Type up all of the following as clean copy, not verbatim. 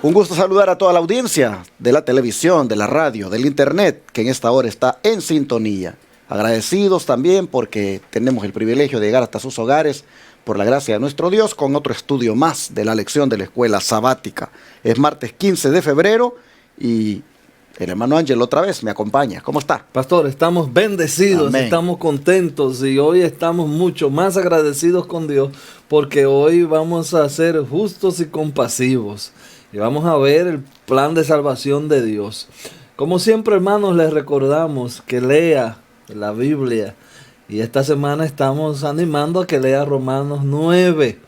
Un gusto saludar a toda la audiencia de la televisión, de la radio, del internet, que en esta hora está en sintonía. Agradecidos también porque tenemos el privilegio de llegar hasta sus hogares por la gracia de nuestro Dios con otro estudio más de la lección de la escuela sabática. Es martes 15 de febrero y el hermano Ángel otra vez me acompaña. ¿Cómo está? Pastor, estamos bendecidos, Amén. Estamos contentos y hoy estamos mucho más agradecidos con Dios porque hoy vamos a ser justos y compasivos y vamos a ver el plan de salvación de Dios. Como siempre, hermanos, les recordamos que lea la Biblia y esta semana estamos animando a que lea Romanos 9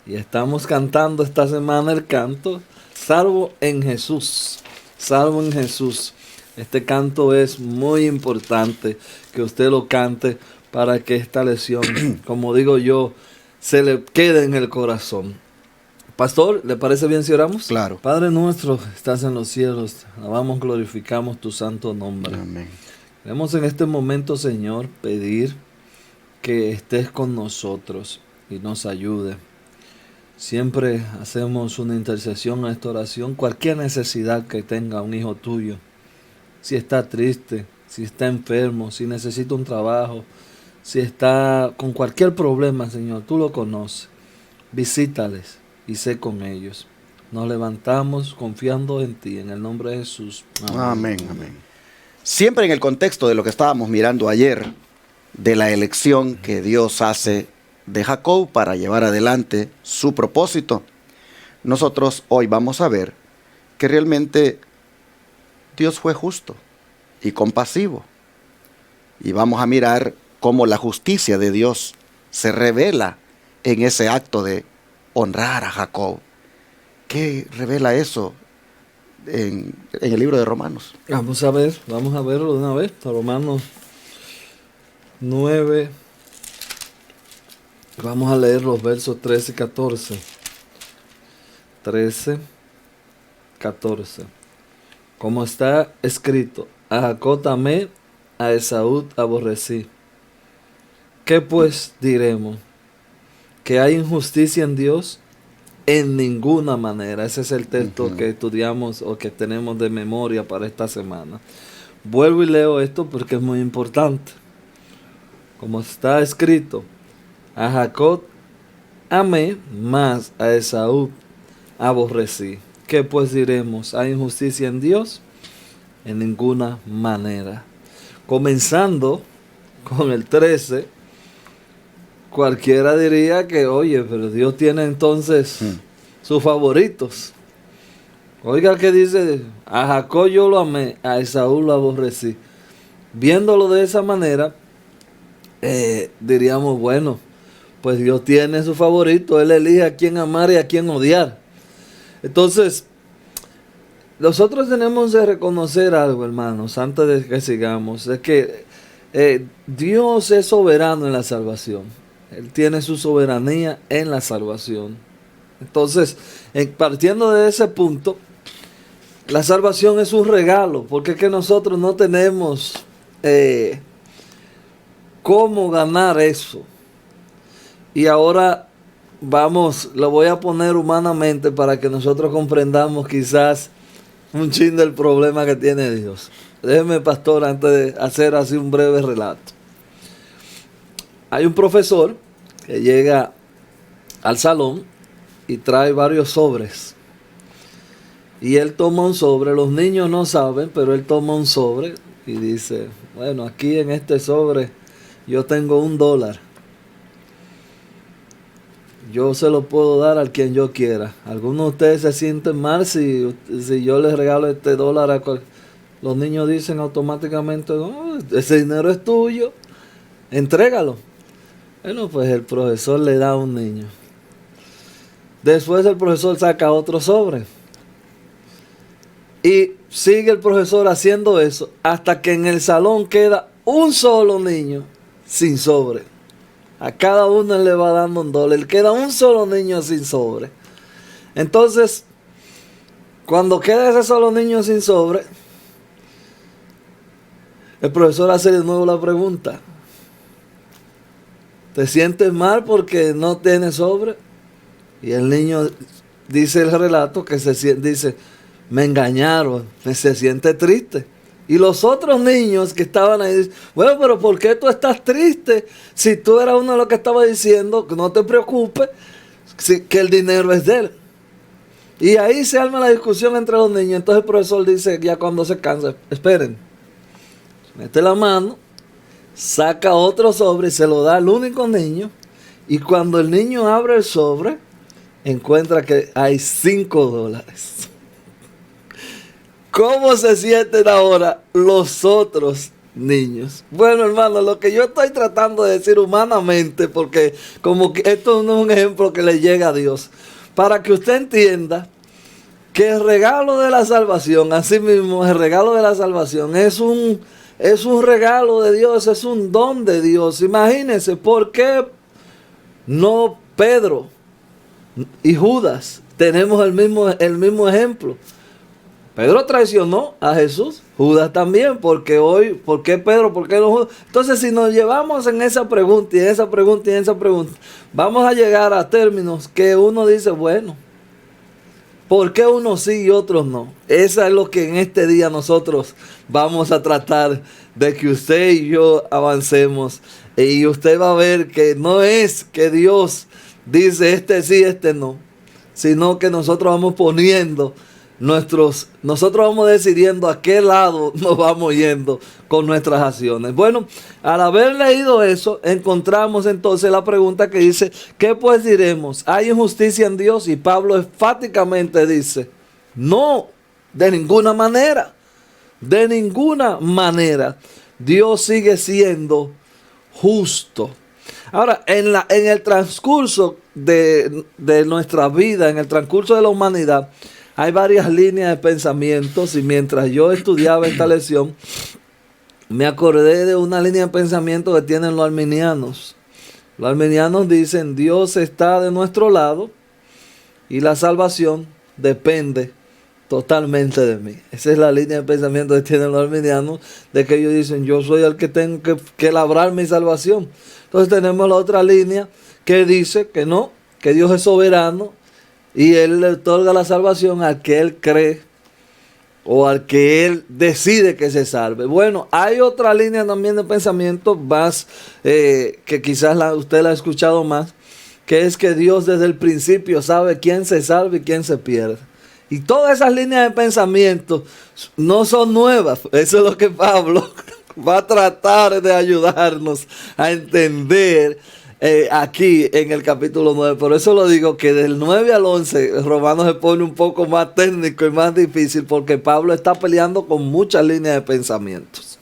y estamos cantando esta semana el canto Salvo en Jesús. Salvo en Jesús. Este canto es muy importante que usted lo cante para que esta lección, como digo yo, se le quede en el corazón. Pastor, ¿le parece bien si oramos? Claro. Padre nuestro, estás en los cielos, alabamos, glorificamos tu santo nombre. Amén. Queremos en este momento, Señor, pedir que estés con nosotros y nos ayude. Siempre hacemos una intercesión a esta oración, cualquier necesidad que tenga un hijo tuyo, si está triste, si está enfermo, si necesita un trabajo, si está con cualquier problema, Señor, tú lo conoces, visítales y sé con ellos. Nos levantamos confiando en ti, en el nombre de Jesús. Amén, amén. Siempre en el contexto de lo que estábamos mirando ayer, de la elección que Dios hace de Jacob para llevar adelante su propósito, nosotros hoy vamos a ver que realmente Dios fue justo y compasivo. Y vamos a mirar cómo la justicia de Dios se revela en ese acto de honrar a Jacob. ¿Qué revela eso en el libro de Romanos? Vamos a verlo de una vez. Romanos 9. Vamos a leer los versos 13 y 14. 13, 14. Como está escrito, a Jacob amé, a Esaú aborrecí. ¿Qué pues diremos? ¿Que hay injusticia en Dios? En ninguna manera. Ese es el texto que estudiamos o que tenemos de memoria para esta semana. Vuelvo y leo esto porque es muy importante. Como está escrito, a Jacob amé, más a Esaú aborrecí. ¿Qué pues diremos? ¿Hay injusticia en Dios? En ninguna manera. Comenzando con el 13, cualquiera diría que, oye, pero Dios tiene entonces sus favoritos. Oiga que dice, a Jacob yo lo amé, a Esaú lo aborrecí. Viéndolo de esa manera, diríamos, bueno, pues Dios tiene su favorito, Él elige a quién amar y a quién odiar. Entonces, nosotros tenemos que reconocer algo, hermanos, antes de que sigamos, es que Dios es soberano en la salvación. Él tiene su soberanía en la salvación. Entonces, partiendo de ese punto, la salvación es un regalo, porque es que nosotros no tenemos cómo ganar eso. Y ahora lo voy a poner humanamente para que nosotros comprendamos quizás un chin del problema que tiene Dios. Déjeme, pastor, antes de hacer así un breve relato. Hay un profesor que llega al salón y trae varios sobres. Y él toma un sobre, los niños no saben, pero él toma un sobre y dice, bueno, aquí en este sobre yo tengo $1. Yo se lo puedo dar a quien yo quiera. Algunos de ustedes se sienten mal si yo les regalo este $1 a los niños dicen automáticamente, no, ese dinero es tuyo, entrégalo. Bueno, pues el profesor le da a un niño. Después el profesor saca otro sobre. Y sigue el profesor haciendo eso hasta que en el salón queda un solo niño sin sobre. A cada uno le va dando $1. Queda un solo niño sin sobre. Entonces, cuando queda ese solo niño sin sobre, el profesor hace de nuevo la pregunta. ¿Te sientes mal porque no tienes sobre? Y el niño dice el relato que dice, me engañaron, se siente triste. Y los otros niños que estaban ahí dicen, bueno, pero ¿por qué tú estás triste? Si tú eras uno de los que estaba diciendo que no te preocupes, que el dinero es de él. Y ahí se arma la discusión entre los niños. Entonces el profesor dice, ya cuando se cansa, esperen, mete la mano, saca otro sobre y se lo da al único niño. Y cuando el niño abre el sobre, encuentra que hay $5. ¿Cómo se sienten ahora los otros niños? Bueno, hermano, lo que yo estoy tratando de decir humanamente, porque como que esto no es un ejemplo que le llega a Dios, para que usted entienda que el regalo de la salvación, así mismo, el regalo de la salvación es un regalo de Dios, es un don de Dios. Imagínense, ¿por qué no Pedro y Judas tenemos el mismo ejemplo? Pedro traicionó a Jesús, Judas también, porque hoy, ¿por qué Pedro? ¿Por qué no Judas? Entonces, si nos llevamos en esa pregunta y en esa pregunta y en esa pregunta, vamos a llegar a términos que uno dice, bueno, ¿por qué unos sí y otros no? Eso es lo que en este día nosotros vamos a tratar de que usted y yo avancemos. Y usted va a ver que no es que Dios dice este sí, este no, sino que nosotros vamos poniendo nosotros vamos decidiendo a qué lado nos vamos yendo con nuestras acciones. Bueno, al haber leído eso, encontramos entonces la pregunta que dice, ¿qué pues diremos? ¿Hay injusticia en Dios? Y Pablo enfáticamente dice, no, de ninguna manera, de ninguna manera. Dios sigue siendo justo. Ahora, en el transcurso de nuestra vida, en el transcurso de la humanidad, hay varias líneas de pensamientos, y mientras yo estudiaba esta lección, me acordé de una línea de pensamiento que tienen los arminianos. Los arminianos dicen, Dios está de nuestro lado y la salvación depende totalmente de mí. Esa es la línea de pensamiento que tienen los arminianos, de que ellos dicen, yo soy el que tengo que labrar mi salvación. Entonces tenemos la otra línea que dice que no, que Dios es soberano, y Él le otorga la salvación al que Él cree o al que Él decide que se salve. Bueno, hay otra línea también de pensamiento más, que quizás usted la ha escuchado más, que es que Dios desde el principio sabe quién se salva y quién se pierde. Y todas esas líneas de pensamiento no son nuevas. Eso es lo que Pablo va a tratar de ayudarnos a entender aquí en el capítulo 9. Por eso lo digo que del 9 al 11 Romanos se pone un poco más técnico y más difícil, porque Pablo está peleando con muchas líneas de pensamientos.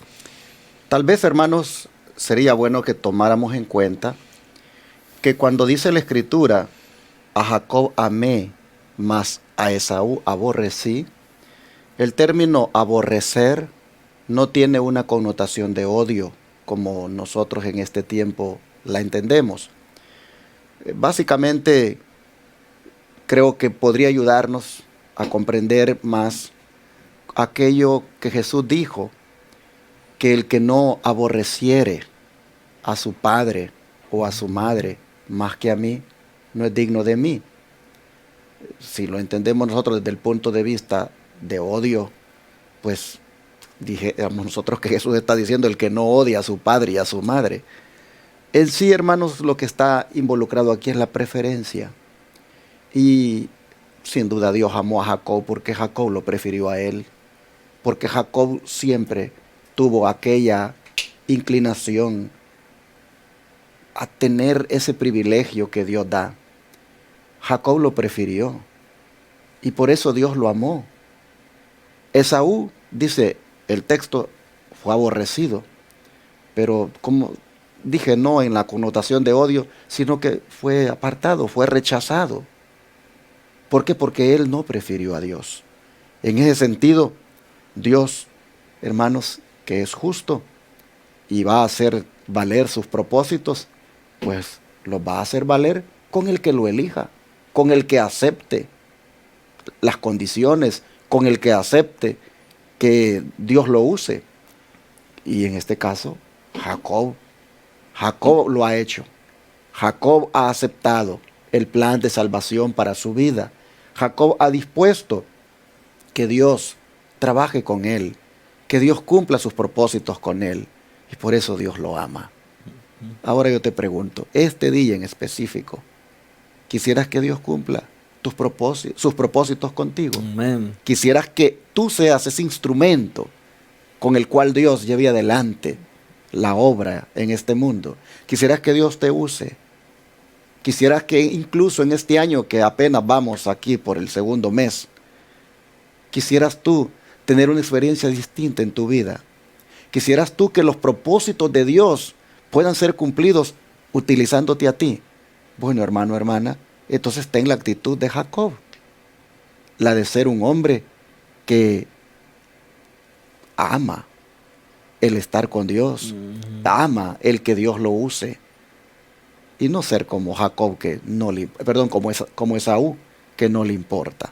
Tal vez, hermanos, sería bueno que tomáramos en cuenta que cuando dice la Escritura, a Jacob amé, mas a Esaú aborrecí, el término aborrecer no tiene una connotación de odio como nosotros en este tiempo la entendemos. Básicamente, creo que podría ayudarnos a comprender más aquello que Jesús dijo, que el que no aborreciere a su padre o a su madre más que a mí, no es digno de mí. Si lo entendemos nosotros desde el punto de vista de odio, pues dijéramos nosotros que Jesús está diciendo el que no odia a su padre y a su madre. En sí, hermanos, lo que está involucrado aquí es la preferencia. Y sin duda Dios amó a Jacob porque Jacob lo prefirió a él. Porque Jacob siempre tuvo aquella inclinación a tener ese privilegio que Dios da. Jacob lo prefirió. Y por eso Dios lo amó. Esaú, dice el texto, fue aborrecido. Pero como dije, no en la connotación de odio, sino que fue apartado, fue rechazado. ¿Por qué? Porque él no prefirió a Dios. En ese sentido, Dios, hermanos, que es justo y va a hacer valer sus propósitos, pues los va a hacer valer con el que lo elija, con el que acepte las condiciones, con el que acepte que Dios lo use. Y en este caso, Jacob lo ha hecho. Jacob ha aceptado el plan de salvación para su vida. Jacob ha dispuesto que Dios trabaje con él, que Dios cumpla sus propósitos con él, y por eso Dios lo ama. Ahora yo te pregunto, este día en específico, ¿quisieras que Dios cumpla sus propósitos contigo? Amén. ¿Quisieras que tú seas ese instrumento con el cual Dios lleve adelante la obra en este mundo? ¿Quisieras que Dios te use? ¿Quisieras que incluso en este año que apenas vamos aquí por el segundo mes, quisieras tú tener una experiencia distinta en tu vida? ¿Quisieras tú que los propósitos de Dios puedan ser cumplidos utilizándote a ti? Bueno, hermano, hermana, entonces ten la actitud de Jacob, la de ser un hombre que ama el estar con Dios, ama el que Dios lo use, y no ser como Jacob, como Esaú, que no le importa.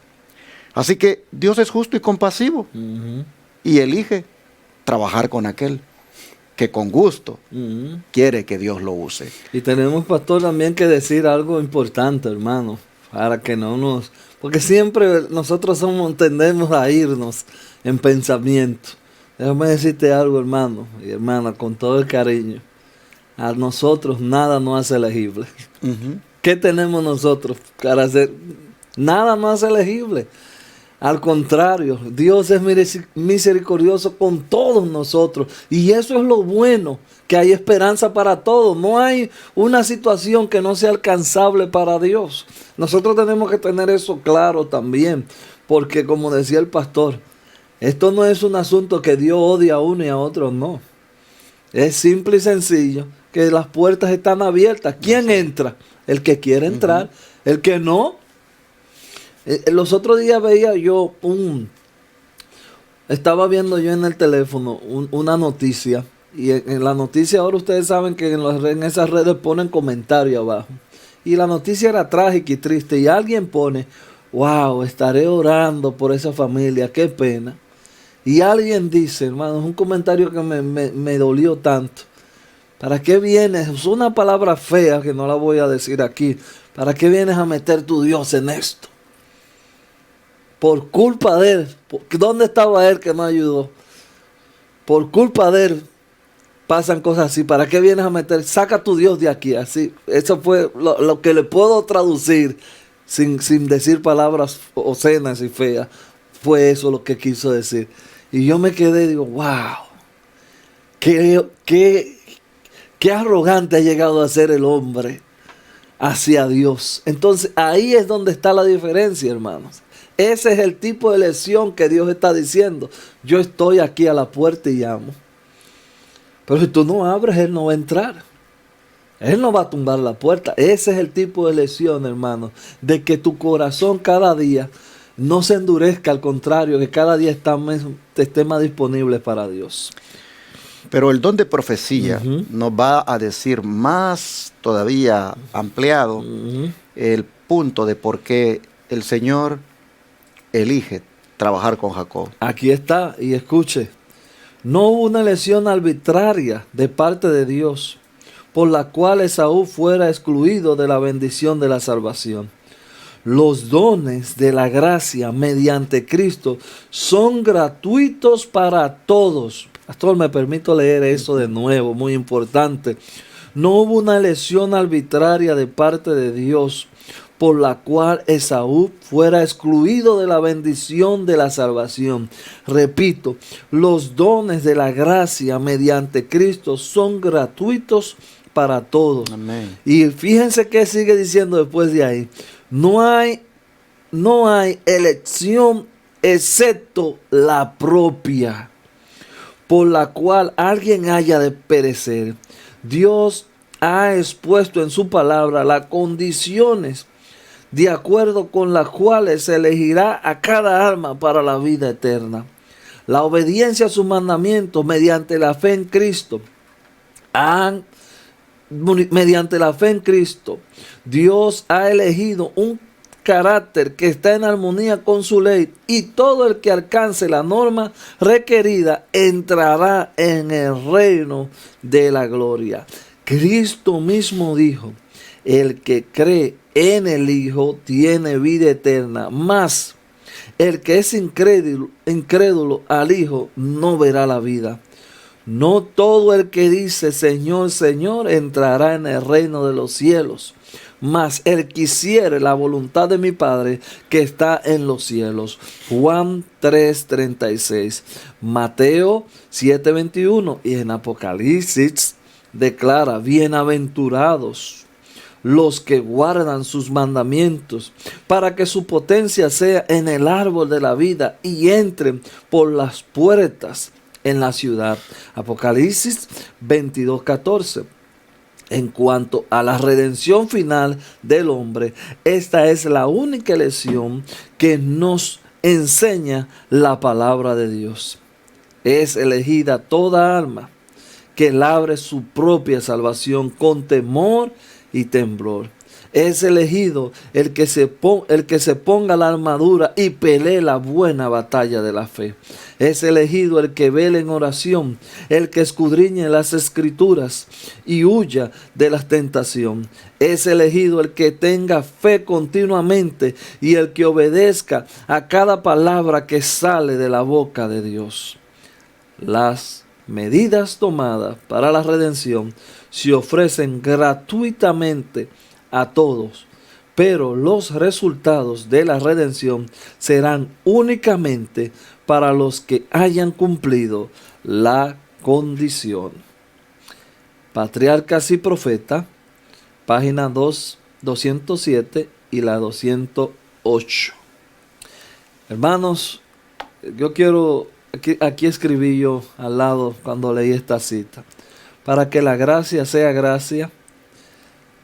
Así que Dios es justo y compasivo, y elige trabajar con aquel que con gusto quiere que Dios lo use. Y tenemos, pastor, también que decir algo importante, hermano, para que no nos... Porque siempre nosotros tendemos a irnos en pensamiento. Déjame decirte algo, hermano y hermana, con todo el cariño. A nosotros nada nos hace elegible. ¿Qué tenemos nosotros para hacer? Nada nos hace elegible. Al contrario, Dios es misericordioso con todos nosotros. Y eso es lo bueno, que hay esperanza para todos. No hay una situación que no sea alcanzable para Dios. Nosotros tenemos que tener eso claro también. Porque como decía el pastor, esto no es un asunto que Dios odia a uno y a otro, no. Es simple y sencillo que las puertas están abiertas. ¿Quién entra? El que quiere entrar. El que no. Los otros días veía yo estaba viendo yo en el teléfono una noticia, y en la noticia ahora ustedes saben que en esas redes ponen comentarios abajo, y la noticia era trágica y triste, y alguien pone, wow, estaré orando por esa familia, qué pena. Y alguien dice, hermano, es un comentario que me dolió tanto. ¿Para qué vienes? Es una palabra fea que no la voy a decir aquí. ¿Para qué vienes a meter tu Dios en esto? Por culpa de él. ¿Dónde estaba él que no ayudó? Por culpa de él pasan cosas así. ¿Para qué vienes a meter? Saca tu Dios de aquí. Así. Eso fue lo que le puedo traducir sin decir palabras obscenas y feas. Fue eso lo que quiso decir. Y yo me quedé y digo, wow. Qué arrogante ha llegado a ser el hombre hacia Dios. Entonces ahí es donde está la diferencia, hermanos. Ese es el tipo de lección que Dios está diciendo. Yo estoy aquí a la puerta y llamo. Pero si tú no abres, Él no va a entrar. Él no va a tumbar la puerta. Ese es el tipo de lección, hermano. De que tu corazón cada día no se endurezca. Al contrario, que cada día esté más disponible para Dios. Pero el don de profecía nos va a decir más todavía ampliado el punto de por qué el Señor elige trabajar con Jacob. Aquí está, y escuche. No hubo una elección arbitraria de parte de Dios por la cual Esaú fuera excluido de la bendición de la salvación. Los dones de la gracia mediante Cristo son gratuitos para todos. Pastor, me permito leer eso de nuevo, muy importante. No hubo una elección arbitraria de parte de Dios por la cual Esaú fuera excluido de la bendición de la salvación. Repito, los dones de la gracia mediante Cristo son gratuitos para todos. Amén. Y fíjense que sigue diciendo después de ahí. No hay elección excepto la propia, por la cual alguien haya de perecer. Dios ha expuesto en su palabra las condiciones de acuerdo con las cuales se elegirá a cada alma para la vida eterna. La obediencia a sus mandamientos mediante la fe en Cristo. Mediante la fe en Cristo, Dios ha elegido un carácter que está en armonía con su ley, y todo el que alcance la norma requerida entrará en el reino de la gloria. Cristo mismo dijo: el que cree en el Hijo tiene vida eterna, mas el que es incrédulo al Hijo no verá la vida. No todo el que dice Señor, Señor entrará en el reino de los cielos, mas el que hiciere la voluntad de mi Padre que está en los cielos. Juan 3:36, Mateo 7:21 y en Apocalipsis declara: bienaventurados los que guardan sus mandamientos, para que su potencia sea en el árbol de la vida y entren por las puertas en la ciudad. Apocalipsis 22:14. En cuanto a la redención final del hombre, esta es la única lección que nos enseña la palabra de Dios. Es elegida toda alma que labre su propia salvación con temor y temblor. Es elegido el que se ponga la armadura y pelee la buena batalla de la fe. Es elegido el que vele en oración, el que escudriñe las escrituras y huya de la tentación. Es elegido el que tenga fe continuamente y el que obedezca a cada palabra que sale de la boca de Dios. Las medidas tomadas para la redención se ofrecen gratuitamente a todos, pero los resultados de la redención serán únicamente para los que hayan cumplido la condición. Patriarcas y Profetas, página 207 y la 208. Hermanos, yo quiero, aquí escribí yo al lado cuando leí esta cita: para que la gracia sea gracia,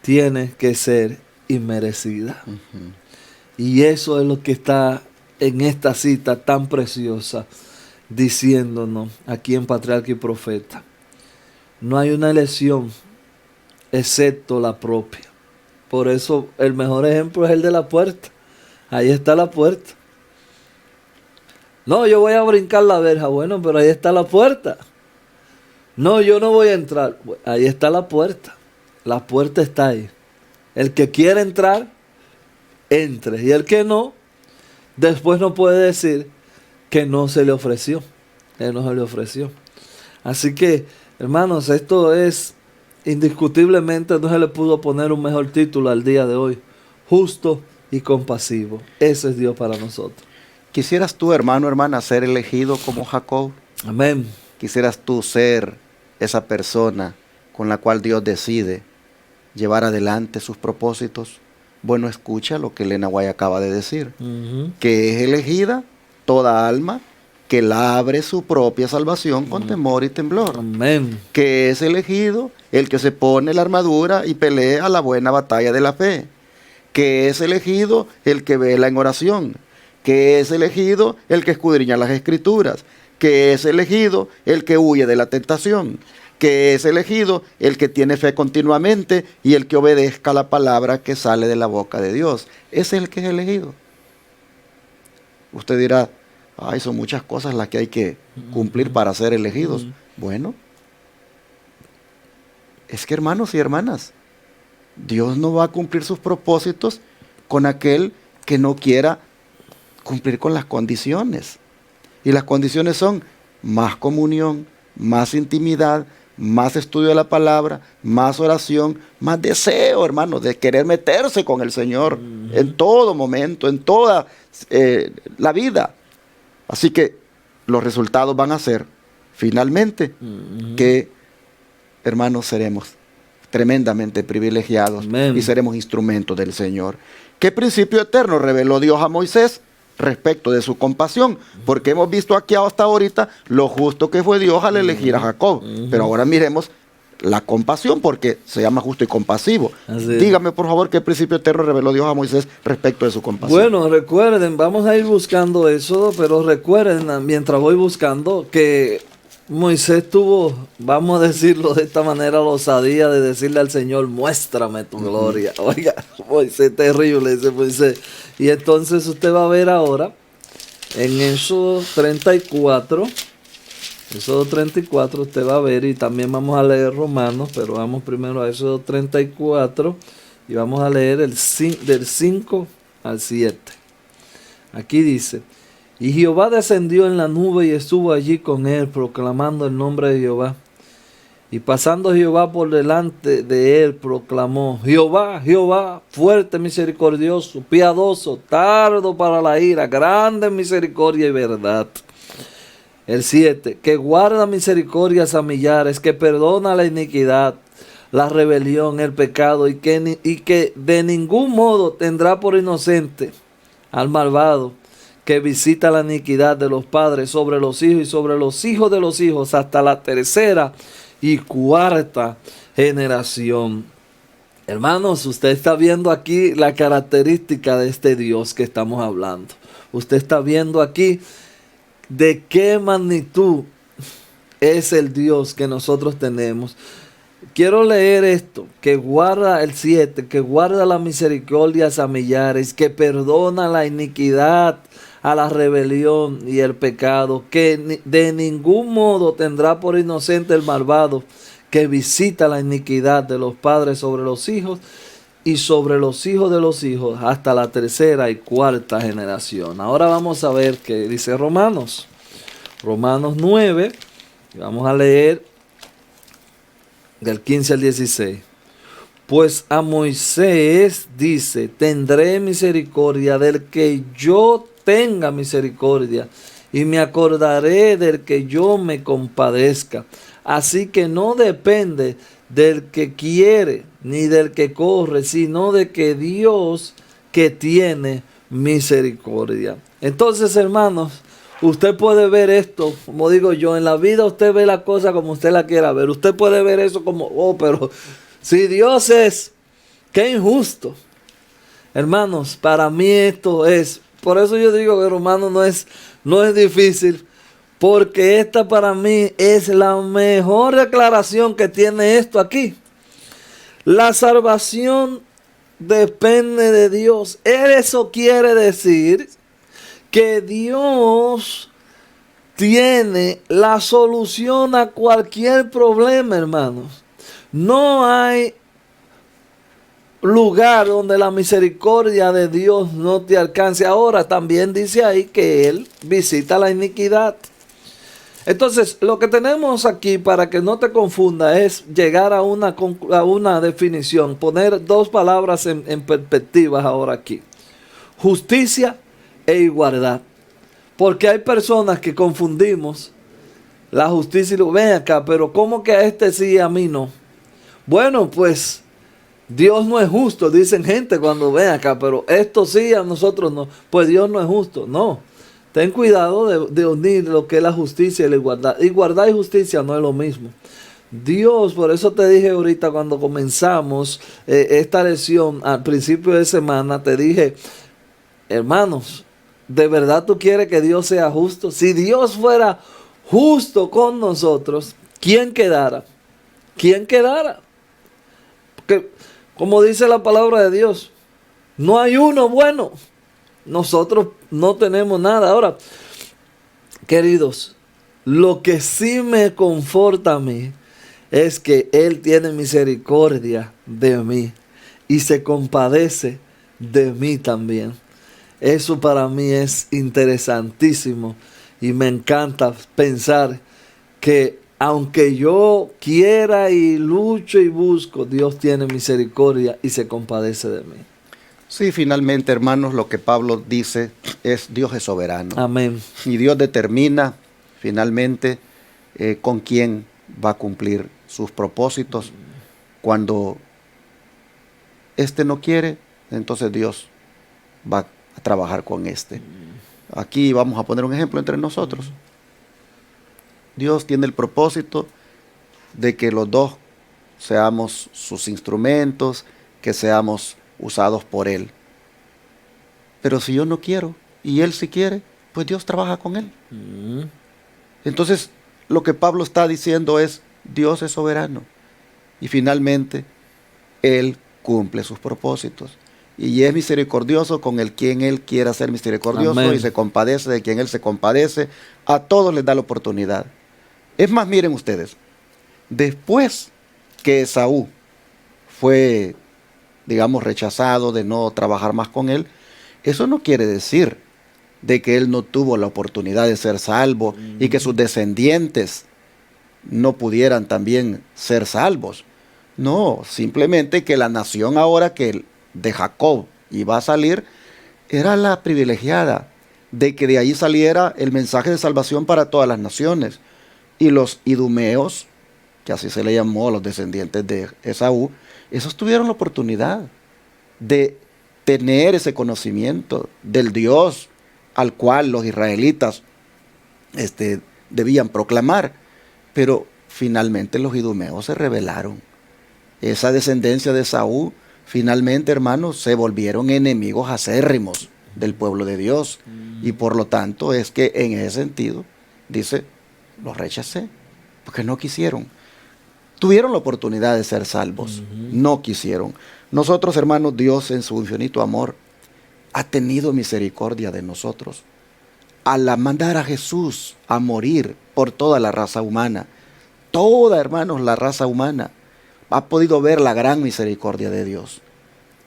tiene que ser inmerecida. Y eso es lo que está en esta cita tan preciosa, diciéndonos aquí en Patriarca y Profeta: no hay una elección excepto la propia. Por eso el mejor ejemplo es el de la puerta. Ahí está la puerta. No, yo voy a brincar la verja. Bueno, pero ahí está la puerta. No, yo no voy a entrar. Ahí está la puerta. La puerta está ahí. El que quiere entrar, entre. Y el que no, después no puede decir que no se le ofreció. Que no se le ofreció. Así que, hermanos, esto es indiscutiblemente, no se le pudo poner un mejor título al día de hoy: justo y compasivo. Ese es Dios para nosotros. ¿Quisieras tú, hermano, hermana, ser elegido como Jacob? Amén. ¿Quisieras tú ser esa persona con la cual Dios decide llevar adelante sus propósitos? Bueno, escucha lo que Elena White acaba de decir. Que es elegida toda alma que labre su propia salvación con temor y temblor. Amén. Que es elegido el que se pone la armadura y pelea la buena batalla de la fe. Que es elegido el que vela en oración. Que es elegido el que escudriña las escrituras. Que es elegido el que huye de la tentación. Que es elegido el que tiene fe continuamente y el que obedezca la palabra que sale de la boca de Dios. Ese es el que es elegido. Usted dirá: ay, son muchas cosas las que hay que cumplir para ser elegidos. Bueno, es que, hermanos y hermanas, Dios no va a cumplir sus propósitos con aquel que no quiera cumplir con las condiciones. Y las condiciones son más comunión, más intimidad, más estudio de la palabra, más oración, más deseo, hermano, de querer meterse con el Señor en todo momento, en toda la vida. Así que los resultados van a ser, finalmente, que, hermanos, seremos tremendamente privilegiados. Amén. Y seremos instrumentos del Señor. ¿Qué principio eterno reveló Dios a Moisés respecto de su compasión? Porque hemos visto aquí hasta ahorita lo justo que fue Dios al elegir a Jacob. Pero ahora miremos la compasión, porque se llama justo y compasivo. Dígame, por favor, qué principio eterno reveló Dios a Moisés respecto de su compasión. Bueno, recuerden, vamos a ir buscando eso, pero recuerden, mientras voy buscando, que Moisés tuvo, vamos a decirlo de esta manera, la osadía de decirle al Señor: muéstrame tu gloria. Oiga, Moisés, terrible ese Moisés. Y entonces usted va a ver ahora, en Éxodo 34, usted va a ver, y también vamos a leer Romanos, pero vamos primero a Éxodo 34, Y vamos a leer del 5 al 7. Aquí dice: y Jehová descendió en la nube y estuvo allí con él, proclamando el nombre de Jehová. Y pasando Jehová por delante de él, proclamó: Jehová, Jehová, fuerte, misericordioso, piadoso, tardo para la ira, grande en misericordia y verdad. El 7, que guarda misericordias a millares, que perdona la iniquidad, la rebelión, el pecado, y que de ningún modo tendrá por inocente al malvado, que visita la iniquidad de los padres sobre los hijos y sobre los hijos de los hijos, hasta la tercera y cuarta generación. Hermanos, usted está viendo aquí la característica de este Dios que estamos hablando. Usted está viendo aquí de qué magnitud es el Dios que nosotros tenemos. Quiero leer esto, que guarda el 7, que guarda las misericordias a millares, que perdona la iniquidad, a la rebelión y el pecado, que de ningún modo tendrá por inocente el malvado, que visita la iniquidad de los padres sobre los hijos y sobre los hijos de los hijos, hasta la tercera y cuarta generación. Ahora vamos a ver qué dice Romanos 9, vamos a leer del 15 al 16. Pues a Moisés dice: tendré misericordia del que yo tenga misericordia, y me acordaré del que yo me compadezca. Así que no depende del que quiere ni del que corre, sino de que Dios que tiene misericordia. Entonces, hermanos, usted puede ver esto, como digo yo, en la vida usted ve la cosa como usted la quiera ver. Usted puede ver eso como, oh, pero si Dios es, qué injusto. Hermanos, para mí esto es, por eso yo digo que Romanos no es difícil, porque esta para mí es la mejor declaración que tiene esto aquí. La salvación depende de Dios. Eso quiere decir que Dios tiene la solución a cualquier problema, hermanos. No hay lugar donde la misericordia de Dios no te alcance. Ahora también dice ahí que Él visita la iniquidad. Entonces, lo que tenemos aquí, para que no te confunda, es llegar a una definición, poner dos palabras en perspectiva ahora aquí: justicia e igualdad. Porque hay personas que confundimos la justicia y lo ven acá, pero ¿cómo que a este sí y a mí no? Bueno, pues Dios no es justo, dicen gente cuando ven acá, pero esto sí, a nosotros no. Pues Dios no es justo, no. Ten cuidado de unir lo que es la justicia y la igualdad. Igualdad y justicia no es lo mismo. Dios, por eso te dije ahorita cuando comenzamos esta lección al principio de semana, te dije, hermanos, ¿de verdad tú quieres que Dios sea justo? Si Dios fuera justo con nosotros, ¿quién quedara? ¿Quién quedara? Porque, como dice la palabra de Dios, no hay uno bueno. Nosotros no tenemos nada. Ahora, queridos, lo que sí me conforta a mí es que Él tiene misericordia de mí y se compadece de mí también. Eso para mí es interesantísimo y me encanta pensar que aunque yo quiera y lucho y busco, Dios tiene misericordia y se compadece de mí. Sí, finalmente, hermanos, lo que Pablo dice es: Dios es soberano. Amén. Y Dios determina finalmente con quién va a cumplir sus propósitos. Cuando éste no quiere, entonces Dios va a trabajar con éste. Aquí vamos a poner un ejemplo entre nosotros. Dios tiene el propósito de que los dos seamos sus instrumentos, que seamos usados por Él. Pero si yo no quiero y Él sí quiere, pues Dios trabaja con Él. Entonces, lo que Pablo está diciendo es: Dios es soberano y finalmente Él cumple sus propósitos. Y es misericordioso con el quien Él quiera ser misericordioso. Amén. Y se compadece de quien Él se compadece. A todos les da la oportunidad. Es más, miren ustedes, después que Esaú fue digamos, rechazado, de no trabajar más con él, eso no quiere decir de que él no tuvo la oportunidad de ser salvo y que sus descendientes no pudieran también ser salvos. No, simplemente que la nación ahora que de Jacob iba a salir era la privilegiada de que de ahí saliera el mensaje de salvación para todas las naciones. Y los idumeos, que así se le llamó a los descendientes de Esaú, esos tuvieron la oportunidad de tener ese conocimiento del Dios al cual los israelitas debían proclamar. Pero finalmente los idumeos se rebelaron. Esa descendencia de Esaú, finalmente, hermanos, se volvieron enemigos acérrimos del pueblo de Dios. Y por lo tanto es que en ese sentido, dice, los rechacé, porque no quisieron. Tuvieron la oportunidad de ser salvos, no quisieron. Nosotros, hermanos, Dios en su infinito amor ha tenido misericordia de nosotros. Al mandar a Jesús a morir por toda la raza humana, toda, hermanos, la raza humana ha podido ver la gran misericordia de Dios.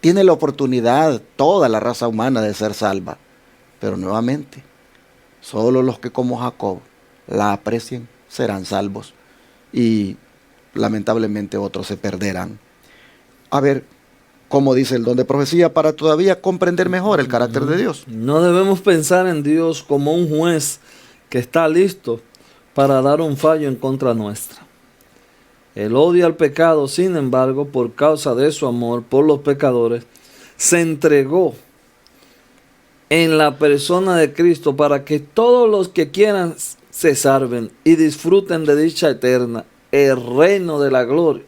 Tiene la oportunidad toda la raza humana de ser salva. Pero nuevamente, solo los que como Jacob la aprecien serán salvos. Y lamentablemente otros se perderán. A ver, como dice el don de profecía, para todavía comprender mejor el carácter de Dios. No debemos pensar en Dios como un juez que está listo para dar un fallo en contra nuestra. El odio al pecado, sin embargo, por causa de su amor por los pecadores, se entregó en la persona de Cristo para que todos los que quieran se salven y disfruten de dicha eterna, el reino de la gloria,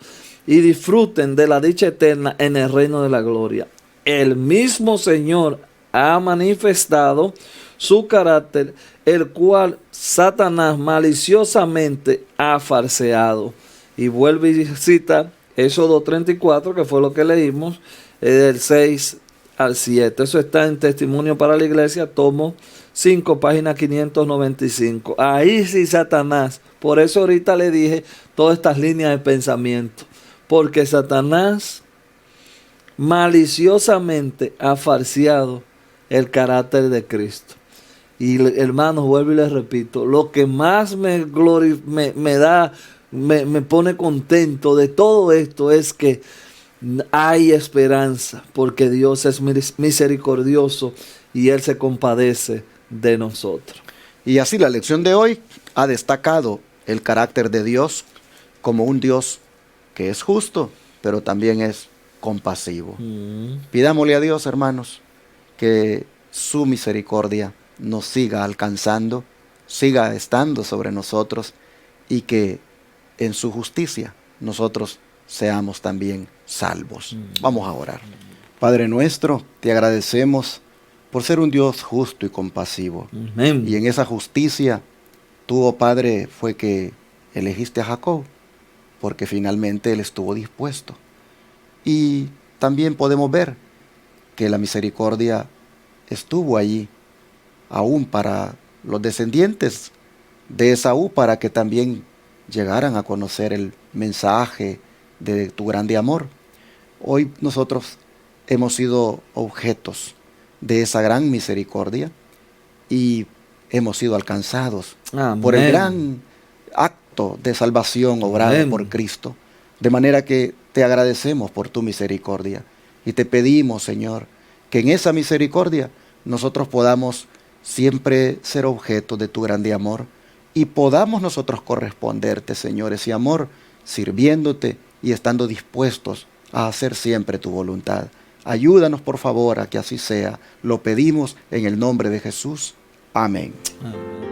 y disfruten de la dicha eterna en el reino de la gloria. El mismo Señor ha manifestado su carácter, el cual Satanás maliciosamente ha falseado. Y vuelve y cita Éxodo 34, que fue lo que leímos, del 6 al 7. Eso está en Testimonio para la Iglesia, tomo 5, página 595. Ahí sí Satanás, por eso ahorita le dije todas estas líneas de pensamiento, porque Satanás maliciosamente ha falseado el carácter de Cristo. Y hermanos, vuelvo y les repito, lo que más me pone contento de todo esto es que hay esperanza, porque Dios es misericordioso y Él se compadece de nosotros. Y así la lección de hoy ha destacado el carácter de Dios como un Dios que es justo, pero también es compasivo. Pidámosle a Dios, hermanos, que su misericordia nos siga alcanzando, siga estando sobre nosotros y que en su justicia nosotros seamos también salvos. Vamos a orar. Padre nuestro, te agradecemos por ser un Dios justo y compasivo. Amén. Y en esa justicia, tú, oh Padre, fue que elegiste a Jacob, porque finalmente él estuvo dispuesto. Y también podemos ver que la misericordia estuvo allí, aún para los descendientes de Esaú, para que también llegaran a conocer el mensaje de tu grande amor. Hoy nosotros hemos sido objetos de esa gran misericordia y hemos sido alcanzados por el gran acto de salvación obrado por Cristo. De manera que te agradecemos por tu misericordia y te pedimos, Señor, que en esa misericordia nosotros podamos siempre ser objetos de tu grande amor y podamos nosotros corresponderte, Señor, ese amor, sirviéndote y estando dispuestos a hacer siempre tu voluntad. Ayúdanos, por favor, a que así sea. Lo pedimos en el nombre de Jesús. Amén. Amén.